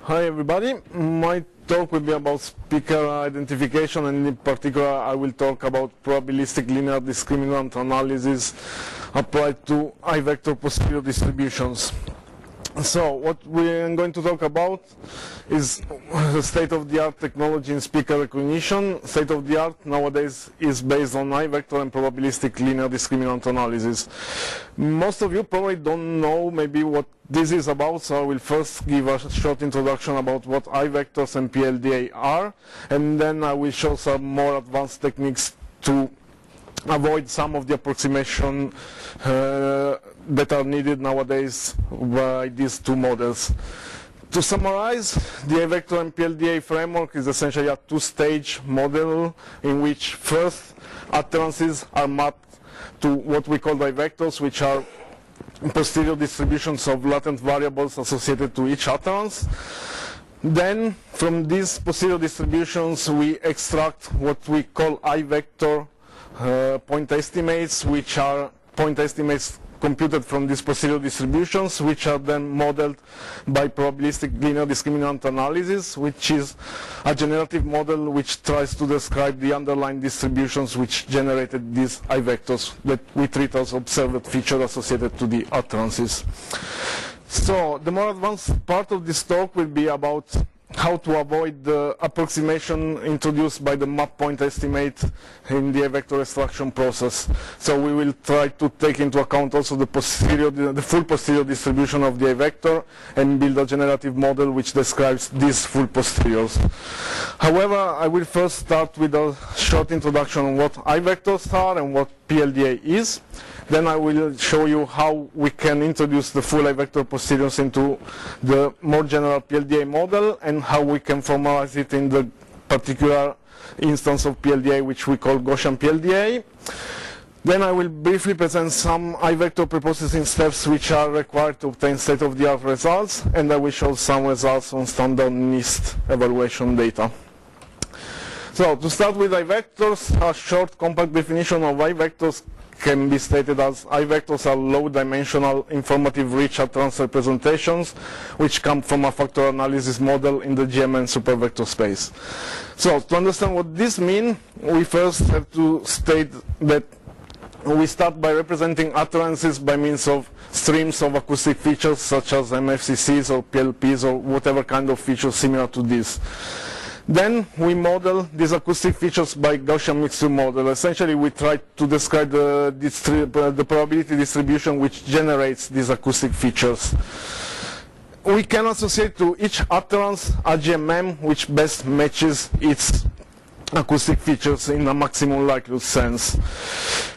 Hi everybody, my talk will be about speaker identification, and in particular I will talk about probabilistic linear discriminant analysis applied to I-vector posterior distributions. So what we're going to talk about is the state-of-the-art technology in speaker recognition. State-of-the-art nowadays is based on I-vector and probabilistic linear discriminant analysis. Most of you probably don't know maybe what this is about, so I will first give a short introduction about what I-vectors and PLDA are, and then I will show some more advanced techniques to avoid some of the approximation that are needed nowadays by these two models. To summarize, the I-vector and PLDA framework is essentially a two-stage model in which first utterances are mapped to what we call I-vectors, which are posterior distributions of latent variables associated to each utterance. Then from these posterior distributions we extract what we call I-vector point estimates, which are point estimates computed from these posterior distributions, which are then modeled by probabilistic linear discriminant analysis, which is a generative model which tries to describe the underlying distributions which generated these I-vectors that we treat as observed features associated to the utterances. So the more advanced part of this talk will be about how to avoid the approximation introduced by the map point estimate in the I-vector extraction process. So we will try to take into account also the full posterior distribution of the I-vector and build a generative model which describes these full posteriors. However, I will first start with a short introduction on what I-vectors are and what PLDA is. Then I will show you how we can introduce the full I-vector posteriors into the more general PLDA model, and how we can formalize it in the particular instance of PLDA which we call Gaussian PLDA. Then I will briefly present some I-vector preprocessing steps which are required to obtain state-of-the-art results, and I will show some results on standard NIST evaluation data. So to start with I-vectors, a short compact definition of I-vectors can be stated as I-vectors are low-dimensional informative rich utterance representations which come from a factor analysis model in the GMN supervector space. So to understand what this means, we first have to state that we start by representing utterances by means of streams of acoustic features such as MFCCs or PLPs or whatever kind of features similar to this. Then we model these acoustic features by Gaussian mixture model. Essentially we try to describe the probability distribution which generates these acoustic features. We can associate to each utterance a GMM which best matches its acoustic features in a maximum likelihood sense.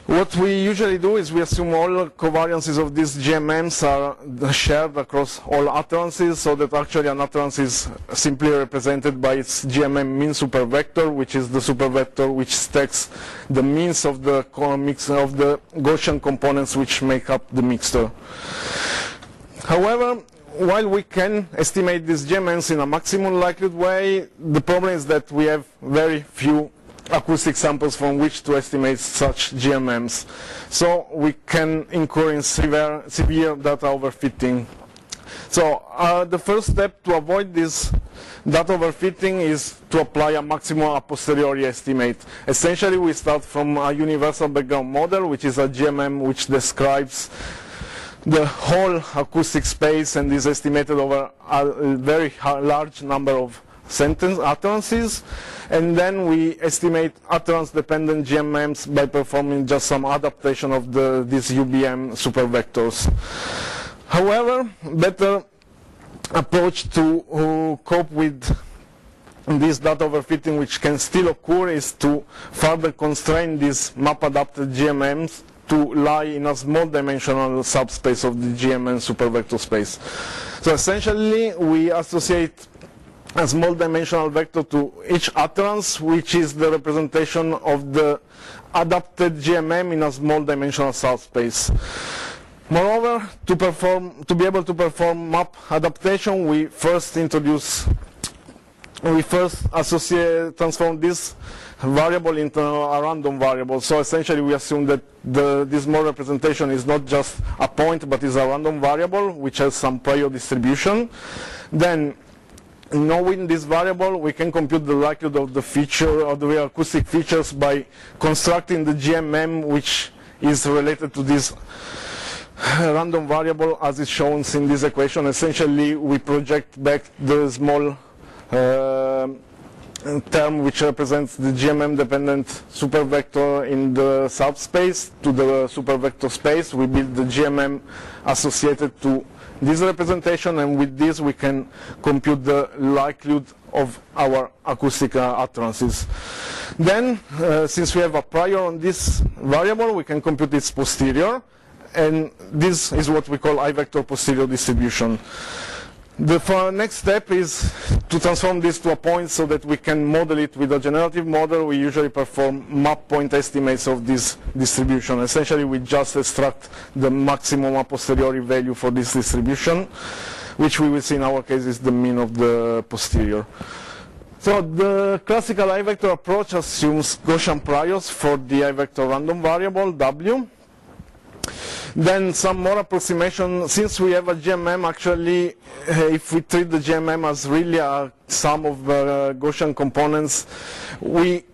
What we usually do is we assume all covariances of these GMMs are shared across all utterances, so that actually an utterance is simply represented by its GMM mean supervector, which is the supervector which stacks the means of the Gaussian components which make up the mixture. However, while we can estimate these GMMs in a maximum likelihood way, the problem is that we have very few acoustic samples from which to estimate such GMMs. So we can incur in severe data overfitting. So the first step to avoid this data overfitting is to apply a maximum a posteriori estimate. Essentially we start from a universal background model, which is a GMM which describes the whole acoustic space and is estimated over a very large number of utterances, and then we estimate utterance-dependent GMMs by performing just some adaptation of these UBM supervectors. However, better approach to cope with this data overfitting which can still occur is to further constrain these map-adapted GMMs to lie in a small dimensional subspace of the GMN supervector space. So essentially we associate a small dimensional vector to each utterance, which is the representation of the adapted GMM in a small dimensional subspace. Moreover, to be able to perform map adaptation, we first transform this variable into a random variable. So essentially we assume that this mode representation is not just a point but is a random variable which has some prior distribution. Then knowing this variable, we can compute the likelihood of the feature or the acoustic features by constructing the GMM, which is related to this random variable as is shown in this equation. Essentially, we project back the small term which represents the GMM dependent supervector in the subspace to the supervector space. We build the GMM associated to this representation, and with this we can compute the likelihood of our acoustic utterances. Then, since we have a prior on this variable, we can compute its posterior, and this is what we call I-vector posterior distribution. The next step is to transform this to a point so that we can model it with a generative model. We usually perform map point estimates of this distribution. Essentially, we just extract the maximum a posteriori value for this distribution, which we will see in our case is the mean of the posterior. So the classical I-vector approach assumes Gaussian priors for the I-vector random variable, W. Then some more approximation. Since we have a GMM, actually, if we treat the GMM as really a sum of Gaussian components, we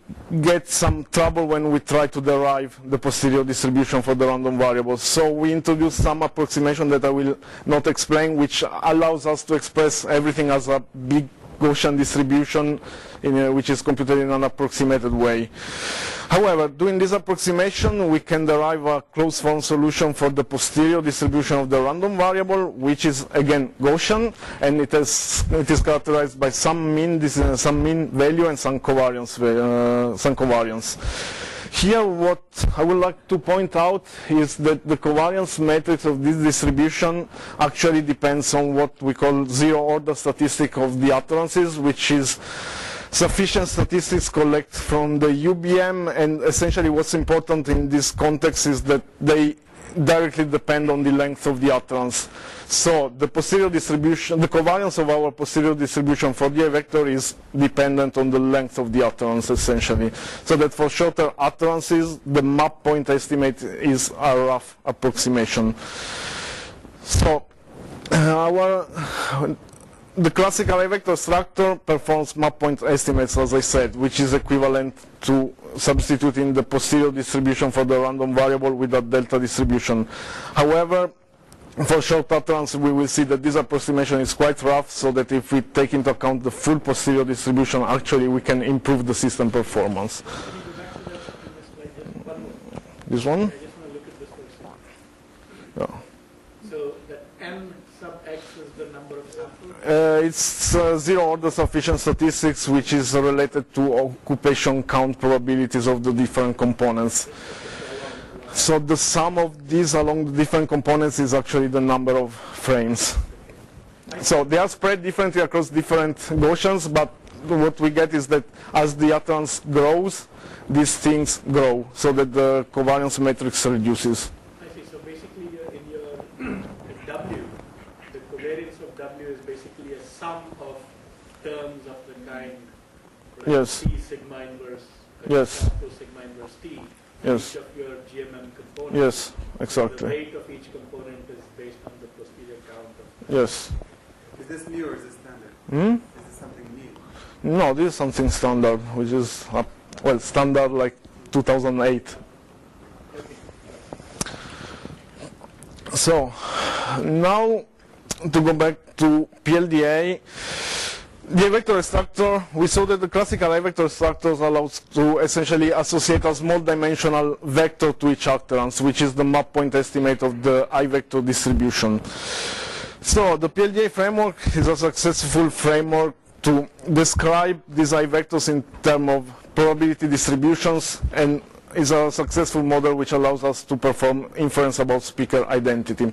get some trouble when we try to derive the posterior distribution for the random variables. So we introduce some approximation that I will not explain, which allows us to express everything as a big Gaussian distribution which is computed in an approximated way. However, doing this approximation, we can derive a closed form solution for the posterior distribution of the random variable, which is again Gaussian, and it is characterized by some mean value and some covariance. Here, what I would like to point out is that the covariance matrix of this distribution actually depends on what we call zero-order statistic of the utterances, which is sufficient statistics collect from the UBM, and essentially what's important in this context is that they directly depend on the length of the utterance. So the posterior distribution, the covariance of our posterior distribution for the I-vector is dependent on the length of the utterance, essentially. So that for shorter utterances, the map point estimate is a rough approximation. So the classical I-vector structure performs map point estimates, as I said, which is equivalent to substituting the posterior distribution for the random variable with a delta distribution. However, for short utterance, we will see that this approximation is quite rough, so that if we take into account the full posterior distribution, actually we can improve the system performance. This one? I just want to look at this for a second. Yeah. So the n sub x is the number of samples? It's zero-order sufficient statistics, which is related to occupation count probabilities of the different components. So the sum of these along the different components is actually the number of frames. So they are spread differently across different Gaussians, but what we get is that as the utterance grows, these things grow, so that the covariance matrix reduces. I see. So basically in your W, the covariance of W is basically a sum of terms of the kind Yes. T sigma inverse, Yes. sigma inverse T. Yes. Each of your GMM components. Yes, exactly. The weight of each component is based on the posterior count of. Yes. Is this new or is this standard? Hmm? Is this something new? No, this is something standard, which is, well, standard like 2008. So, now to go back to PLDA, the I-vector structure, we saw that the classical I-vector structures allows to essentially associate a small dimensional vector to each utterance, which is the map point estimate of the I-vector distribution. So the PLDA framework is a successful framework to describe these I-vectors in terms of probability distributions, and is a successful model which allows us to perform inference about speaker identity.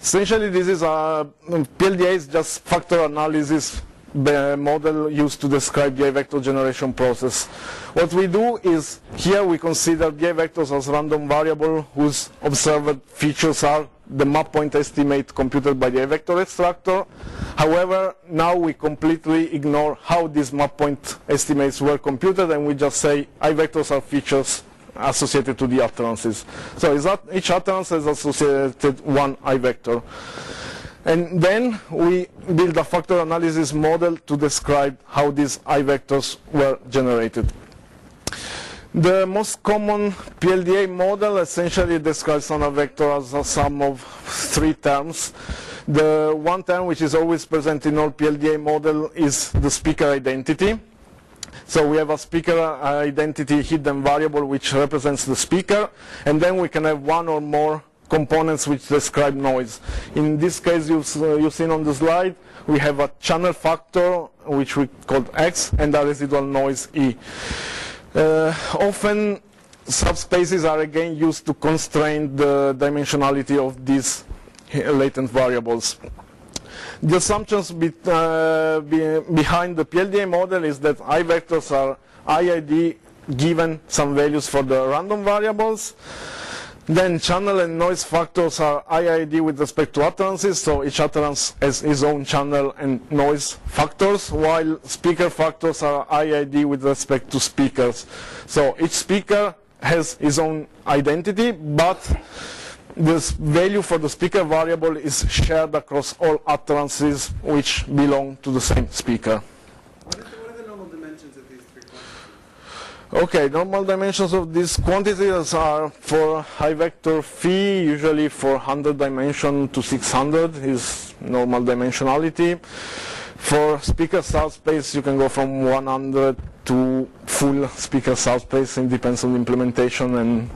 Essentially, this is PLDA is just factor analysis model used to describe the I-vector generation process. What we do is, here we consider the I-vectors as random variable whose observed features are the map point estimate computed by the I-vector extractor. However, now we completely ignore how these map point estimates were computed, and we just say I-vectors are features associated to the utterances. So each utterance is associated one I-vector. And then we build a factor analysis model to describe how these I vectors were generated. The most common PLDA model essentially describes a vector as a sum of 3 terms. The one term which is always present in all PLDA model is the speaker identity. So we have a speaker identity hidden variable which represents the speaker, and then we can have one or more components which describe noise. In this case, you've seen on the slide, we have a channel factor which we called X and a residual noise E. Often subspaces are again used to constrain the dimensionality of these latent variables. The assumptions behind the PLDA model is that I vectors are IID given some values for the random variables. Then channel and noise factors are IID with respect to utterances, so each utterance has its own channel and noise factors, while speaker factors are IID with respect to speakers. So each speaker has its own identity, but this value for the speaker variable is shared across all utterances which belong to the same speaker. What are the normal dimensions of these 3 quantities? Okay, normal dimensions of these quantities are for I vector phi, usually 400 dimension to 600 is normal dimensionality. For speaker subspace, you can go from 100 to full speaker subspace. It depends on the implementation, and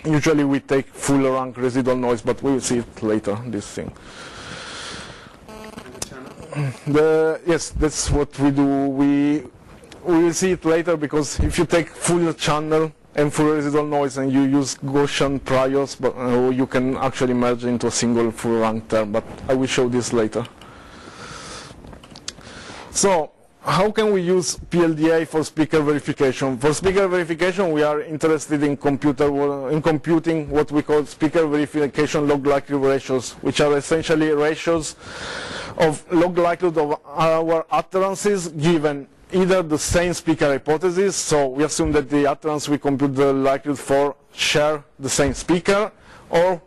usually we take full rank residual noise, but we will see it later, this thing. And the channel? Yes, that's what we do. We will see it later, because if you take full channel and full residual noise and you use Gaussian priors, but you can actually merge into a single full rank term, but I will show this later. So, how can we use PLDA for speaker verification? For speaker verification, we are interested in computing what we call speaker verification log likelihood ratios, which are essentially ratios of log likelihood of our utterances given either the same speaker hypothesis, so we assume that the utterance we compute the likelihood for share the same speaker, or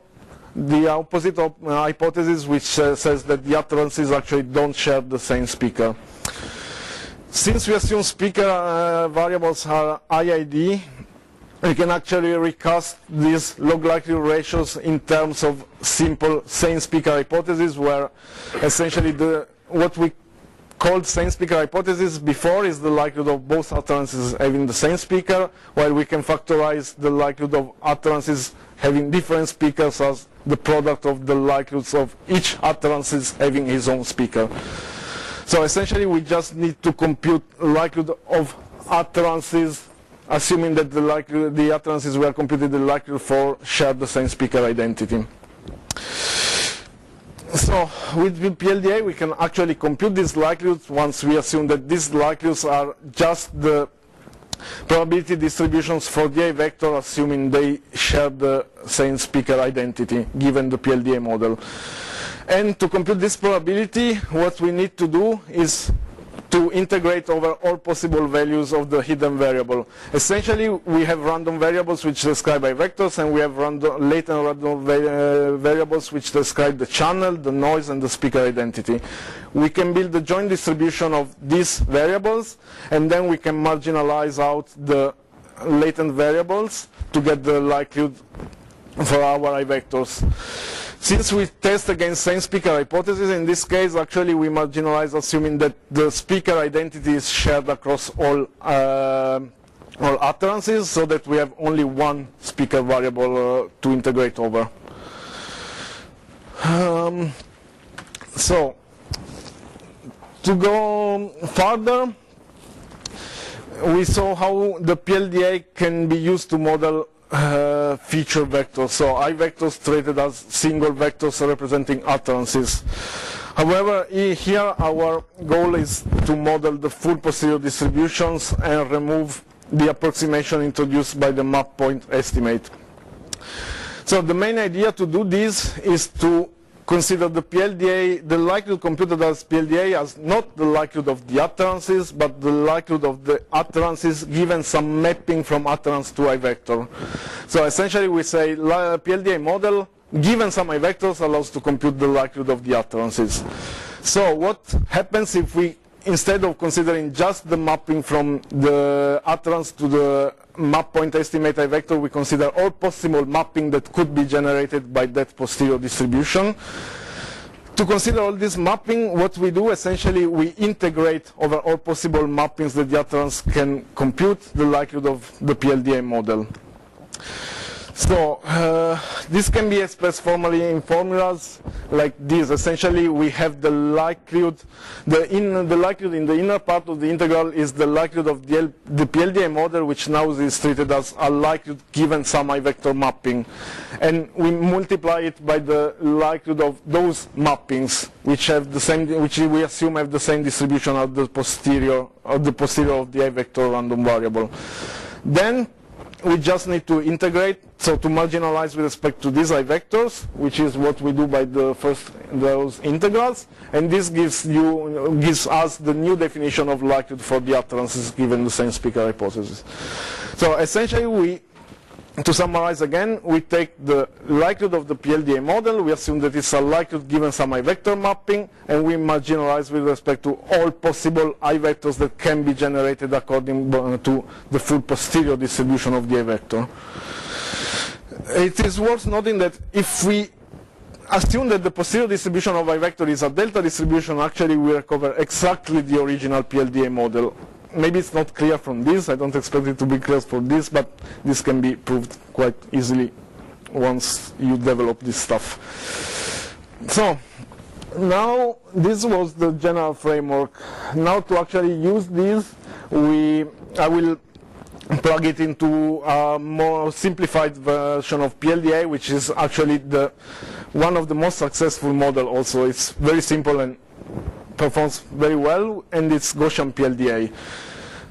the opposite of hypothesis, which says that the utterances actually don't share the same speaker. Since we assume speaker variables are IID, we can actually recast these log likelihood ratios in terms of simple same speaker hypothesis, where essentially what we called same speaker hypothesis before is the likelihood of both utterances having the same speaker, while we can factorize the likelihood of utterances having different speakers as the product of the likelihoods of each utterances having his own speaker. So essentially we just need to compute likelihood of utterances, assuming that the utterances were computed the likelihood for share the same speaker identity. So with PLDA we can actually compute these likelihoods once we assume that these likelihoods are just the probability distributions for the I vector, assuming they share the same speaker identity given the PLDA model. And to compute this probability, what we need to do is to integrate over all possible values of the hidden variable. Essentially, we have random variables which describe I vectors, and we have latent random variables which describe the channel, the noise, and the speaker identity. We can build the joint distribution of these variables, and then we can marginalize out the latent variables to get the likelihood for our I vectors. Since we test against same speaker hypothesis, in this case actually we marginalize assuming that the speaker identity is shared across all utterances, so that we have only one speaker variable to integrate over. So, to go further, we saw how the PLDA can be used to model feature vectors, so I vectors treated as single vectors representing utterances. However, here our goal is to model the full posterior distributions and remove the approximation introduced by the map point estimate. So the main idea to do this is to consider the PLDA, the likelihood computed as PLDA, as not the likelihood of the utterances, but the likelihood of the utterances given some mapping from utterance to I vector. So essentially we say PLDA model given some I vectors, allows to compute the likelihood of the utterances. So what happens if we, instead of considering just the mapping from the utterance to the map point estimate I vector, we consider all possible mapping that could be generated by that posterior distribution. To consider all this mapping, what we do essentially, we integrate over all possible mappings that the utterance can compute the likelihood of the PLDA model. So this can be expressed formally in formulas like this. Essentially, we have the likelihood, the likelihood in the inner part of the integral is the likelihood of the PLDA model, which now is treated as a likelihood given some I vector mapping, and we multiply it by the likelihood of those mappings, which have the same, which we assume have the same distribution of the posterior of the I vector random variable. Then we just need to integrate, so to marginalize with respect to these I vectors, which is what we do by those integrals, and this gives us the new definition of likelihood for the utterances given the same speaker hypothesis. So essentially, to summarize again, we take the likelihood of the PLDA model, we assume that it's a likelihood given some I vector mapping, and we marginalize with respect to all possible I vectors that can be generated according to the full posterior distribution of the I vector. It is worth noting that if we assume that the posterior distribution of I vector is a delta distribution, actually we recover exactly the original PLDA model. Maybe it's not clear from this, I don't expect it to be clear for this, but this can be proved quite easily once you develop this stuff. So, now this was the general framework. Now to actually use this, I will plug it into a more simplified version of PLDA, which is actually one of the most successful model also. It's very simple and performs very well, and it's Gaussian PLDA.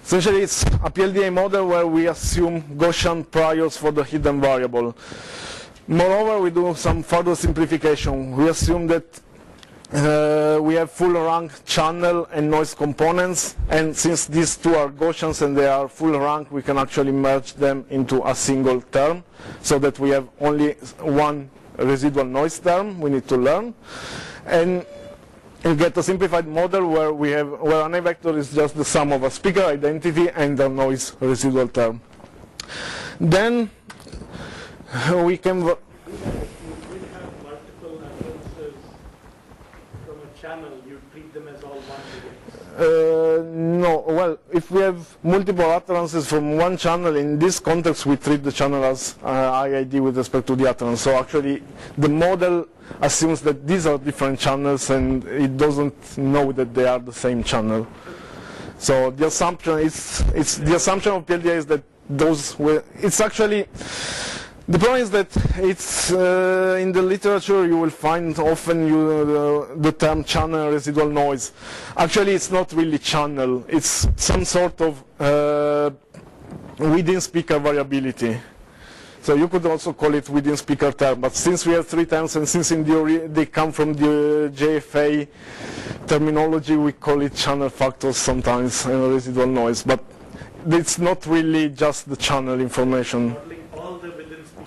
Essentially, it's a PLDA model where we assume Gaussian priors for the hidden variable. Moreover, we do some further simplification. We assume that we have full rank channel and noise components, and since these two are Gaussians and they are full rank, we can actually merge them into a single term, so that we have only one residual noise term we need to learn. And you get a simplified model where an I vector is just the sum of a speaker identity and a noise residual term. Then we can. You will have multiple utterances from a channel. You treat them as all one together. No. Well, if we have multiple utterances from one channel, in this context, we treat the channel as IID with respect to the utterance. So actually, the model assumes that these are different channels, and it doesn't know that they are the same channel. So the assumption is, the assumption of PLDA is that those were. It's actually. The problem is that it's in the literature you will find often the term channel residual noise. Actually, it's not really channel. It's some sort of within speaker variability. So you could also call it within speaker term. But since we have three terms, and since in theory they come from the JFA terminology, we call it channel factors sometimes and residual noise. But it's not really just the channel information.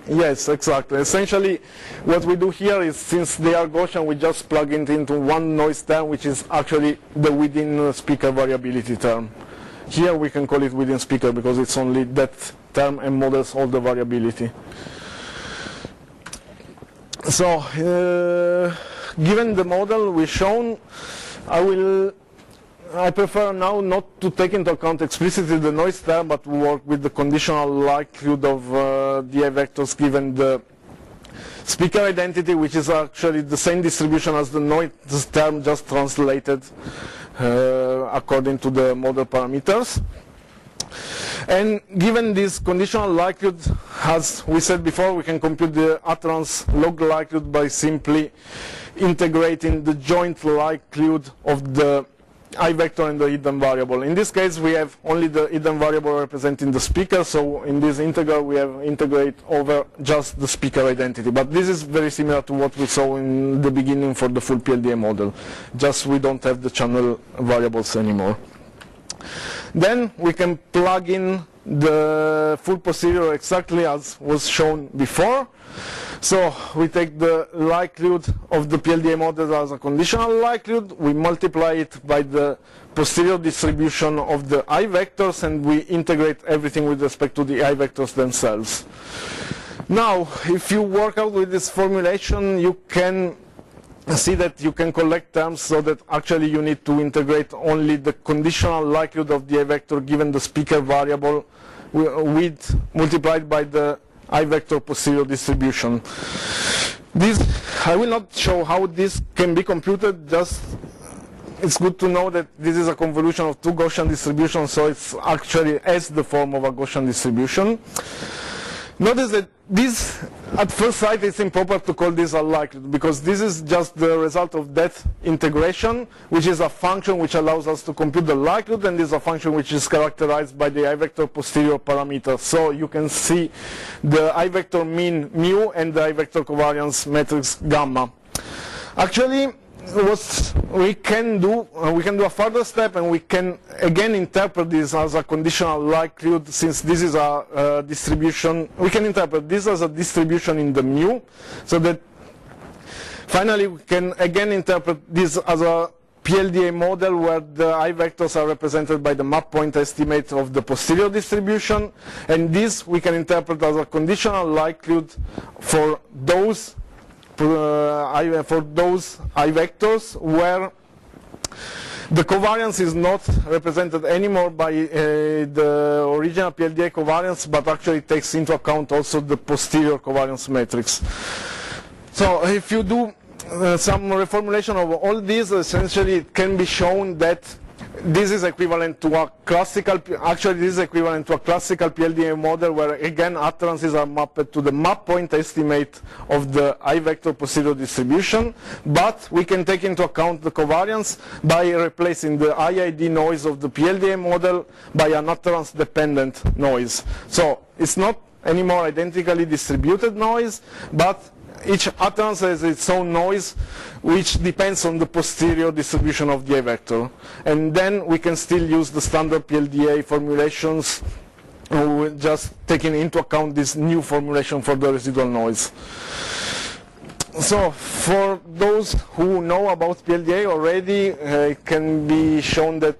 Yes, exactly. Essentially, what we do here is, since they are Gaussian, we just plug it into one noise term, which is actually the within speaker variability term. Here we can call it within speaker because it's only that term and models all the variability. So, given the model we've shown, I prefer now not to take into account explicitly the noise term, but work with the conditional likelihood of the I vectors given the speaker identity, which is actually the same distribution as the noise term, just translated according to the model parameters. And given this conditional likelihood, as we said before, we can compute the utterance log likelihood by simply integrating the joint likelihood of the I vector and the hidden variable. In this case, we have only the hidden variable representing the speaker, so in this integral we have integrate over just the speaker identity. But this is very similar to what we saw in the beginning for the full PLDA model, just we don't have the channel variables anymore. Then we can plug in the full posterior exactly as was shown before. So we take the likelihood of the PLDA model as a conditional likelihood, we multiply it by the posterior distribution of the I vectors, and we integrate everything with respect to the I vectors themselves. Now, if you work out with this formulation, you can see that you can collect terms so that actually you need to integrate only the conditional likelihood of the I vector given the speaker variable with multiplied by the I vector posterior distribution. This, I will not show how this can be computed, just it's good to know that this is a convolution of two Gaussian distributions, so it's actually as the form of a Gaussian distribution. Notice that this, at first sight, it's improper to call this a likelihood, because this is just the result of that integration, which is a function which allows us to compute the likelihood, and is a function which is characterized by the I vector posterior parameter. So you can see the I vector mean mu and the I vector covariance matrix gamma. Actually, what we can do a further step, and we can again interpret this as a conditional likelihood, since this is a distribution. We can interpret this as a distribution in the mu, so that finally we can again interpret this as a PLDA model where the I vectors are represented by the map point estimate of the posterior distribution, and this we can interpret as a conditional likelihood for those I vectors where the covariance is not represented anymore by the original PLDA covariance, but actually takes into account also the posterior covariance matrix. So if you do some reformulation of all these, essentially it can be shown that this is equivalent to a classical, actually this is equivalent to a classical PLDA model where again utterances are mapped to the map point estimate of the I vector posterior distribution, but we can take into account the covariance by replacing the IID noise of the PLDA model by an utterance dependent noise. So it's not anymore identically distributed noise, but each utterance has its own noise, which depends on the posterior distribution of the I vector. And then we can still use the standard PLDA formulations, just taking into account this new formulation for the residual noise. So for those who know about PLDA already, it can be shown that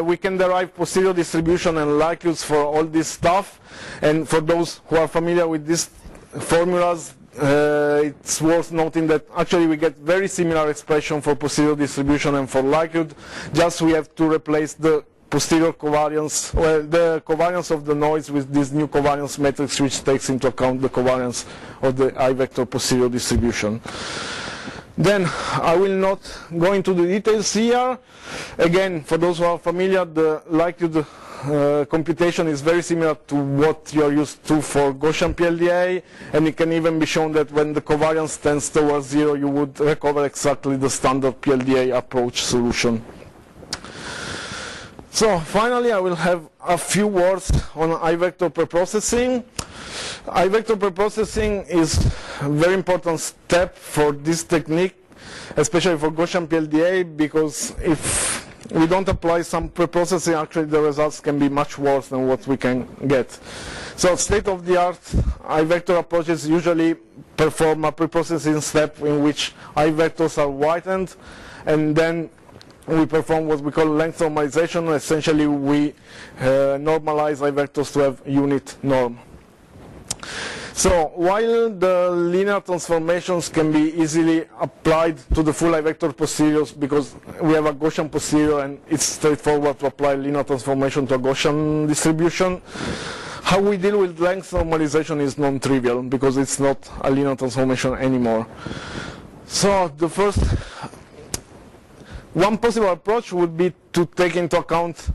we can derive posterior distribution and likelihoods for all this stuff. And for those who are familiar with these formulas, it's worth noting that actually we get very similar expression for posterior distribution and for likelihood, just we have to replace the posterior covariance, the covariance of the noise with this new covariance matrix, which takes into account the covariance of the I vector posterior distribution. Then I will not go into the details here. Again, for those who are familiar, the likelihood computation is very similar to what you are used to for Gaussian PLDA, and it can even be shown that when the covariance tends towards 0, you would recover exactly the standard PLDA approach solution. So finally, I will have a few words on I vector preprocessing. I vector preprocessing is a very important step for this technique, especially for Gaussian PLDA, because if we don't apply some preprocessing, actually the results can be much worse than what we can get. So state-of-the-art I vector approaches usually perform a preprocessing step in which I vectors are whitened, and then we perform what we call length normalization. Essentially we normalize I vectors to have unit norm. So while the linear transformations can be easily applied to the full I vector posteriors, because we have a Gaussian posterior and it's straightforward to apply linear transformation to a Gaussian distribution, how we deal with length normalization is non-trivial, because it's not a linear transformation anymore. So the first, one possible approach would be to take into account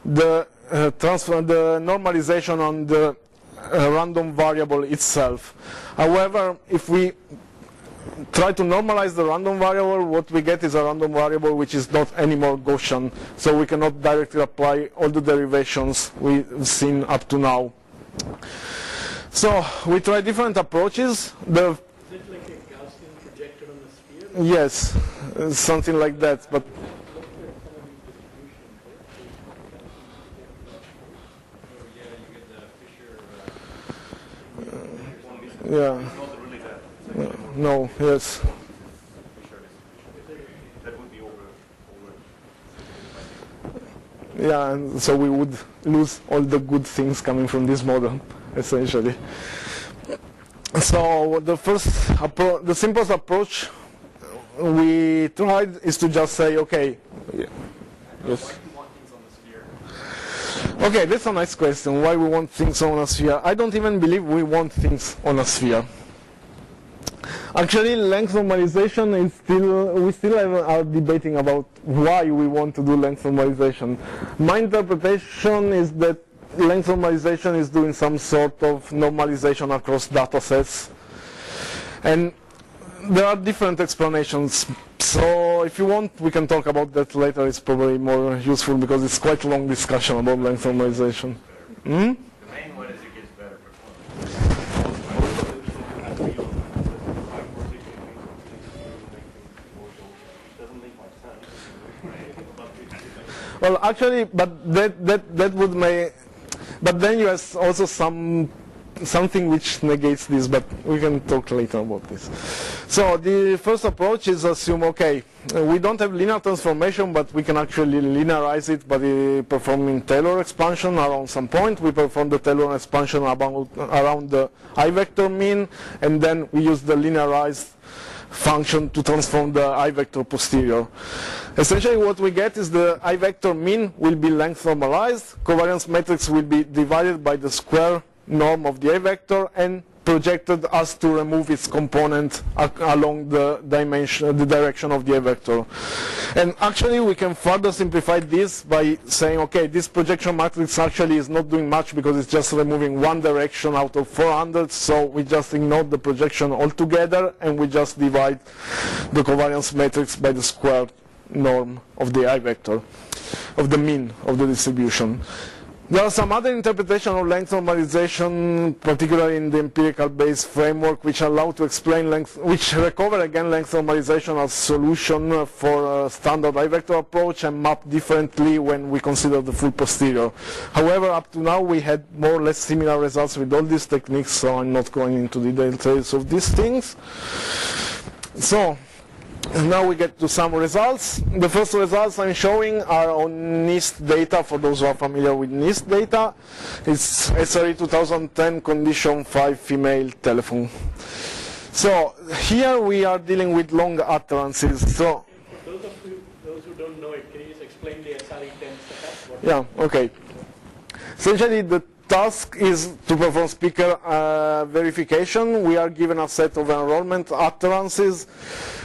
the normalization on the random variable itself. However, if we try to normalize the random variable, what we get is a random variable which is not anymore Gaussian, so we cannot directly apply all the derivations we've seen up to now. So we try different approaches. Is it like a Gaussian projected on the sphere? Yes, something like that. But Yeah. It's not really that. It's actually more No, yes. Fisher distribution. That would be over. Yeah, and so we would lose all the good things coming from this model, essentially. So the simplest approach we tried is to just say, okay, yeah. Yes. Why do you want things on the sphere? Okay, that's a nice question. Why we want things on a sphere? I don't even believe we want things on a sphere. Actually, length normalization is we still are debating about why we want to do length normalization. My interpretation is that length normalization is doing some sort of normalization across data sets. And there are different explanations. So if you want, we can talk about that later. It's probably more useful because it's quite a long discussion about length normalization. The main one is it gets better performance. Doesn't make much sense. Well, actually, but that would make. But then you have also something which negates this, but we can talk later about this. So the first approach is assume, okay, we don't have linear transformation, but we can actually linearize it by performing Taylor expansion around some point. We perform the Taylor expansion around the I vector mean, and then we use the linearized function to transform the I vector posterior. Essentially what we get is the I vector mean will be length normalized, covariance matrix will be divided by the square norm of the I vector and projected as to remove its component along the direction of the I vector. And actually we can further simplify this by saying, okay, this projection matrix actually is not doing much because it's just removing one direction out of 400, so we just ignore the projection altogether and we just divide the covariance matrix by the squared norm of the I vector, of the mean of the distribution. There are some other interpretations of length normalization, particularly in the empirical based framework, which allow to explain length, which recover again length normalization as solution for a standard I vector approach and map differently when we consider the full posterior. However, up to now we had more or less similar results with all these techniques, so I'm not going into the details of these things. So, and now we get to some results. The first results I'm showing are on NIST data, for those who are familiar with NIST data. It's SRE 2010 condition 5 female telephone. So here we are dealing with long utterances. So For those who don't know it, can you just explain the SRE 10 setup? yeah, okay. Essentially the task is to perform speaker verification. We are given a set of enrollment utterances.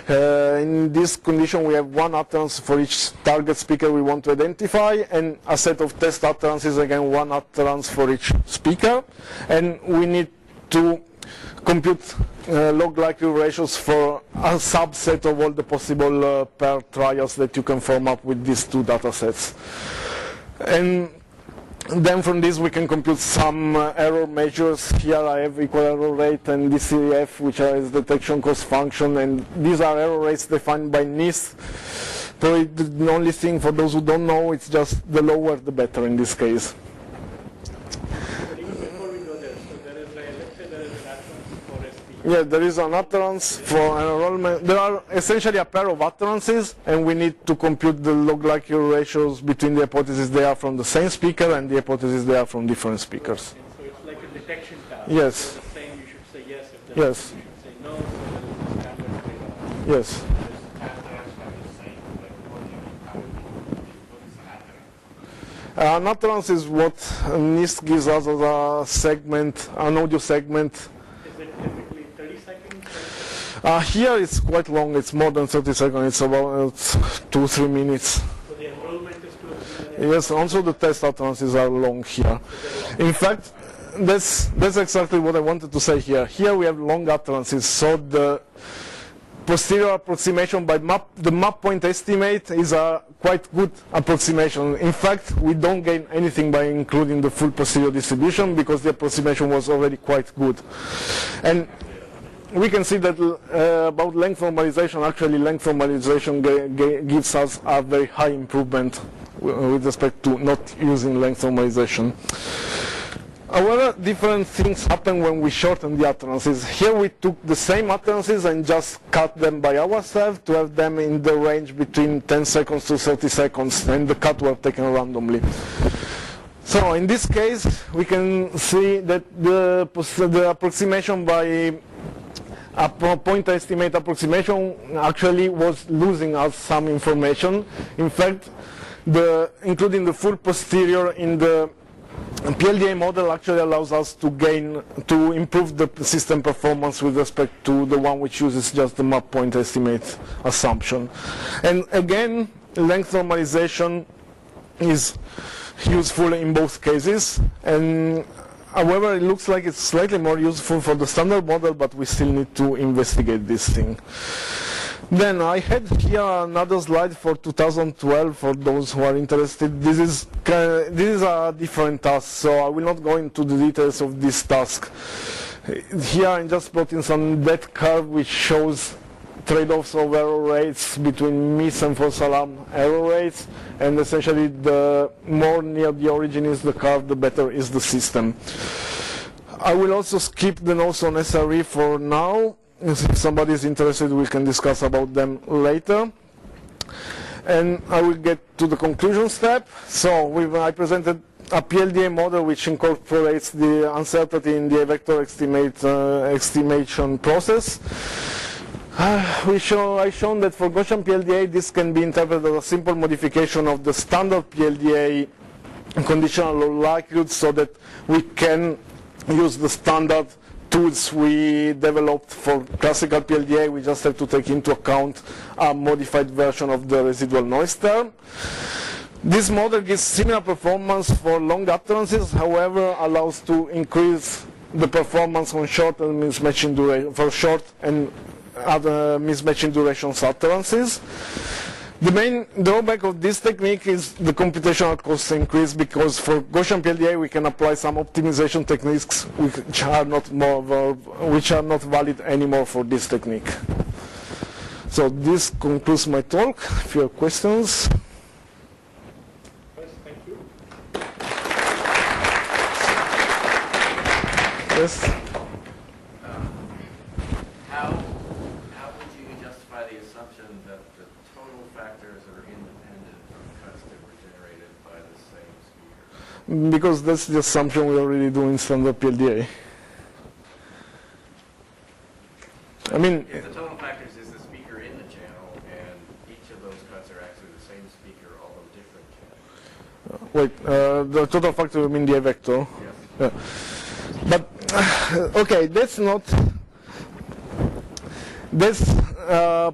In this condition we have one utterance for each target speaker we want to identify and a set of test utterances, again one utterance for each speaker, and we need to compute log likelihood ratios for a subset of all the possible pair trials that you can form up with these two data sets. And then from this we can compute some error measures. Here I have equal error rate and DCF, which is detection cost function, and these are error rates defined by NIST. So the only thing for those who don't know, it's just the lower the better in this case. But even before we go there, so there is let's say there is an utterance for SP. Yeah, there is an utterance for enrollment. There are essentially a pair of utterances, and we need to compute the log likelihood ratios between the hypotheses they are from the same speaker and the hypotheses they are from different speakers. And so it's like a detection task. Yes. So it's saying you should say yes if there's Yes. you should say no, so there is a standard trade-off. Yes. An utterance is what NIST gives us as a segment, an audio segment. Is it typically 30 seconds? Here it's quite long, it's more than 30 seconds, it's about 2-3 minutes. So the enrollment is 2 or 3 minutes? Yes, also the test utterances are long here. In fact, that's exactly what I wanted to say here. Here we have long utterances, so the posterior approximation by the map point estimate is a quite good approximation. In fact, we don't gain anything by including the full posterior distribution because the approximation was already quite good. And we can see that about length normalization, actually length normalization gives us a very high improvement with respect to not using length normalization. However, different things happen when we shorten the utterances. Here we took the same utterances and just cut them by ourselves to have them in the range between 10 seconds to 30 seconds, and the cut were taken randomly. So in this case, we can see that the approximation by a point estimate approximation actually was losing us some information. In fact, including the full posterior in the PLDA model actually allows us to improve the system performance with respect to the one which uses just the map point estimate assumption. And again, length normalization is useful in both cases, and however it looks like it's slightly more useful for the standard model, but we still need to investigate this thing. Then I had here another slide for 2012 for those who are interested. This is a different task, so I will not go into the details of this task. Here I'm just plotting some death curve which shows trade-offs of error rates between miss and false alarm error rates, and essentially the more near the origin is the curve, the better is the system. I will also skip the notes on SRE for now. If somebody is interested, we can discuss about them later. And I will get to the conclusion step. So I presented a PLDA model which incorporates the uncertainty in the vector estimation process. I've shown that for Gaussian PLDA this can be interpreted as a simple modification of the standard PLDA conditional low likelihood, so that we can use the standard tools we developed for classical PLDA. We just have to take into account a modified version of the residual noise term. This model gives similar performance for long utterances, however allows to increase the performance on short and mismatching duration, for short and other mismatching durations utterances. The main drawback of this technique is the computational cost increase, because for Gaussian PLDA we can apply some optimization techniques which are not valid anymore for this technique. So this concludes my talk. If you have questions. Yes, thank you. Yes. How would you justify the assumption that the total factors are independent from cuts that were generated by the same speaker? Because that's the assumption we already do in standard PLDA. I mean, if the total factors is the speaker in the channel, and each of those cuts are actually the same speaker, although different channels. wait, the total factor, you mean the vector? Yes. But okay, that's a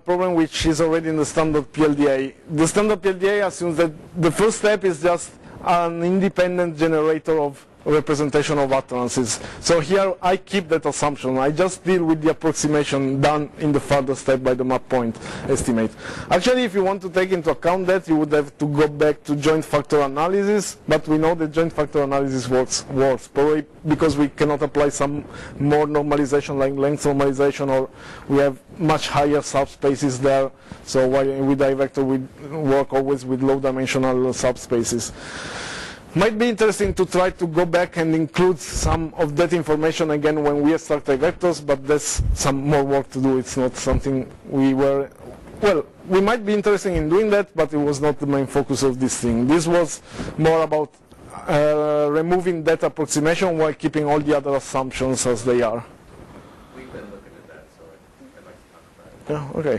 problem which is already in the standard PLDA. The standard PLDA assumes that the first step is just an independent generator of representation of utterances. So here I keep that assumption. I just deal with the approximation done in the further step by the map point estimate. Actually, if you want to take into account that, you would have to go back to joint factor analysis, but we know that joint factor analysis works probably because we cannot apply some more normalization like length normalization, or we have much higher subspaces there. So with iVector we work always with low dimensional subspaces. Might be interesting to try to go back and include some of that information again when we start vectors, but there's some more work to do. It's not something we might be interested in doing that, but it was not the main focus of this thing. This was more about removing that approximation while keeping all the other assumptions as they are. We've been looking at that, so I'd like to talk about it. Yeah, okay.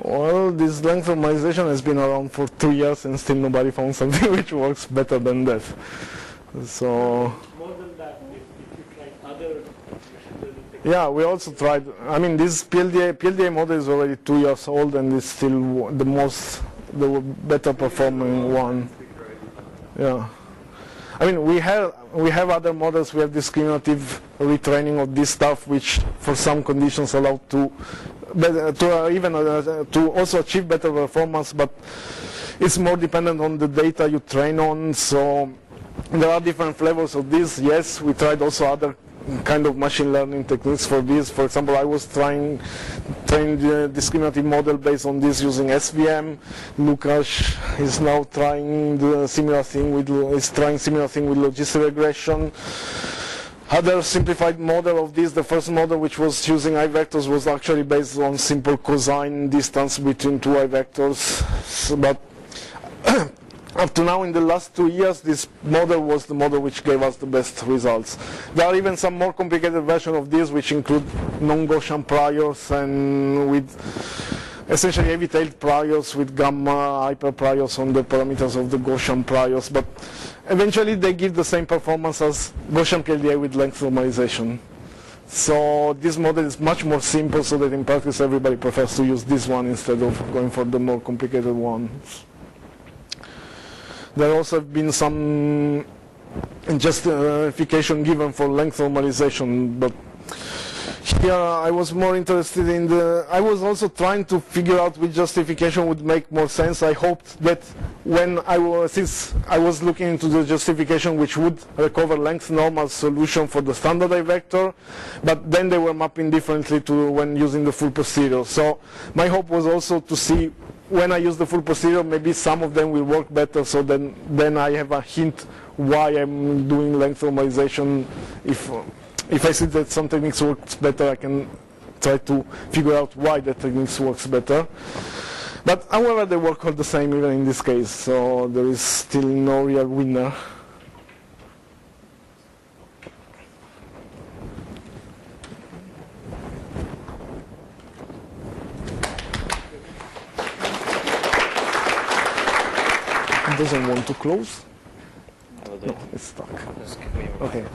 Well, this length normalization has been around for 2 years and still nobody found something which works better than that. So More than that, if you try other machine learning techniques, Yeah, we also tried. I mean, this PLDA model is already 2 years old and is still the better performing one. Yeah. I mean, we have other models. We have discriminative retraining of this stuff, which for some conditions allow to also achieve better performance, but it's more dependent on the data you train on. So there are different flavors of this. Yes, we tried also other kind of machine learning techniques for this. For example, I was train the discriminative model based on this using SVM. Lukasz is now trying similar thing with logistic regression. Other simplified model of this, the first model which was using I-vectors, was actually based on simple cosine distance between two I-vectors. So, but up to now, in the last 2 years, this model was the model which gave us the best results. There are even some more complicated versions of this, which include non-Gaussian priors and with essentially heavy-tailed priors with gamma hyperpriors on the parameters of the Gaussian priors. But eventually, they give the same performance as Gaussian PLDA with length normalization. So this model is much more simple, so that in practice, everybody prefers to use this one instead of going for the more complicated ones. There also have been some justification given for length normalization, but here I was more interested in I was also trying to figure out which justification would make more sense. I hoped that since I was looking into the justification which would recover length normal solution for the standard I vector, but then they were mapping differently to when using the full posterior. So my hope was also to see when I use the full posterior, maybe some of them will work better, so then I have a hint why I'm doing length normalization. If I see that some techniques works better, I can try to figure out why that techniques works better. But however, they work all the same even in this case, so there is still no real winner. Doesn't want to close? No, it's stuck. Okay.